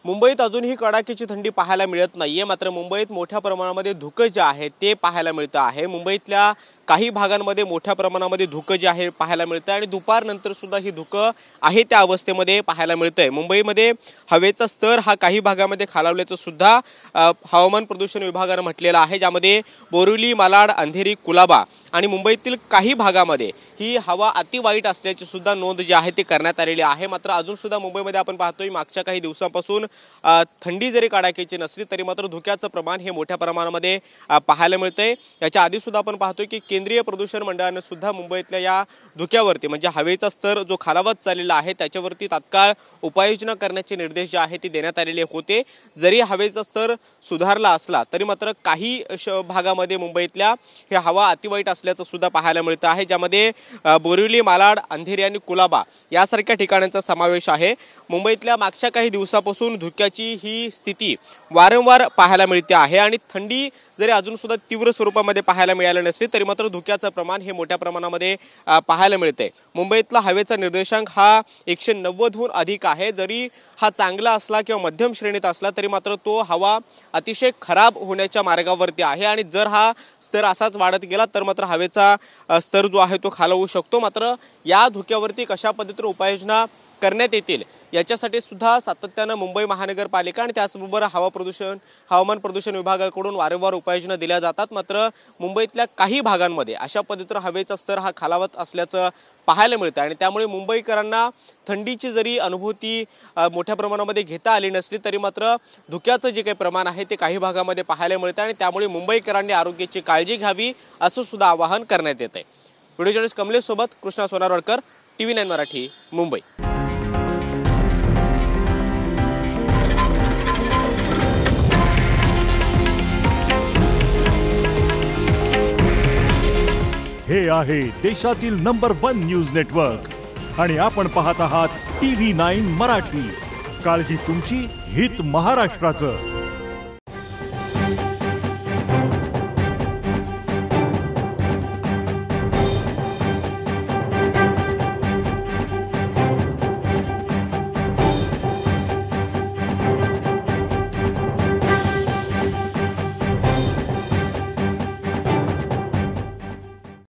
मुंबईत अजूनही कडाक्याची थंडी पाहायला मिळत नाहीये, मात्र मुंबईत मोठ्या प्रमाणामध्ये धुकं जे आहे ते पाहायला मिळतं आहे। मुंबईतल्या काही भागांमध्ये मोठ्या प्रमाणामध्ये धुकं जे आहे पाहायला मिळतं आणि दुपारनंतर सुद्धा ही धुकं आहे त्या अवस्थेमध्ये पाहायला मिळतंय। मुंबईमध्ये हवेचा स्तर हा काही भागामध्ये खालावल्याचं सुद्धा हवामान प्रदूषण विभागाने म्हटलेलं आहे, ज्यामध्ये बोरिवली, मालाड, अंधेरी, कुलाबा आणि मुंबईतील काही भागामध्ये ही हवा अति वाईट असल्याची सुद्धा नोंद जी आहे ती करण्यात आलेली आहे। मात्र अजून सुद्धा मुंबईमध्ये आपण पाहतोय मागच्या काही दिवसांपासून थंडी जरी कडाक्याची नसली तरी मात्र धुक्याचं प्रमाण हे मोठ्या प्रमाणामध्ये पाहायला मिळतंय। याच्या आधी सुद्धा आपण पाहतोय की केंद्रीय प्रदूषण मंडळाने सुद्धा मुंबईतल्या या धुक्यावरती म्हणजे हवेचा स्तर जो खालावत चाललेला आहे त्याच्यावरती तात्काळ उपाययोजना करण्याचे निर्देश जे आहेत ते देण्यात आलेले होते। जरी हवेचा स्तर सुधारला असला तरी मात्र काही भागामध्ये मुंबईतल्या हे हवा अतिवाईट असल्याचं सुद्धा पाहायला मिळतं आहे, ज्यामध्ये बोरिवली, मालाड, अंधेरी आणि कुलाबा यासारख्या ठिकाणांचा समावेश आहे। मुंबईतल्या मागच्या काही दिवसापासून धुक्याची ही स्थिती वारंवार पाहायला मिळते आहे आणि थंडी जरी अजून सुद्धा तीव्र स्वरूपामध्ये पाहायला मिळाली नसली तरी मात्र धुक्याचं प्रमाण हे मोठ्या प्रमाणामध्ये पाहायला मिळते। मुंबईतला हवेचा निर्देशांक हा 190हून अधिक आहे। जरी हा चांगला असला किंवा मध्यम श्रेणीत असला तरी मात्र तो हवा अतिशय खराब होण्याच्या मार्गावरती आहे आणि जर हा स्तर असाच वाढत गेला तर मात्र हवेचा स्तर जो आहे तो खालवू शकतो। मात्र या धुक्यावरती कशा पद्धतीने उपाययोजना करण्यात येतील याच्यासाठी सुद्धा सातत्याने मुंबई महानगरपालिका आणि त्याचबरोबर हवामान प्रदूषण विभागाकडून वारंवार उपाययोजना दिल्या जातात। मात्र मुंबईतल्या काही भागांमध्ये अशा पद्धतीने हवेचा स्तर हा खालावत असल्याचं पाहायला मिळतं आणि त्यामुळे मुंबईकरांना थंडीची जरी अनुभूती मोठ्या प्रमाणामध्ये घेता आली नसली तरी मात्र धुक्याचं जे काही प्रमाण आहे ते काही भागामध्ये पाहायला मिळतं आणि त्यामुळे मुंबईकरांनी आरोग्याची काळजी घ्यावी असं सुद्धा आवाहन करण्यात येते। व्हिडिओ जर्नलिस्ट कमलेश सोबत कृष्णा सोनारवाडकर, TV9 मराठी, मुंबई। हे आहे देशातील नंबर 1 न्यूज नेटवर्क आणि आपण पाहत आहात TV9 मराठी। काळजी तुमची, हित महाराष्ट्राचं।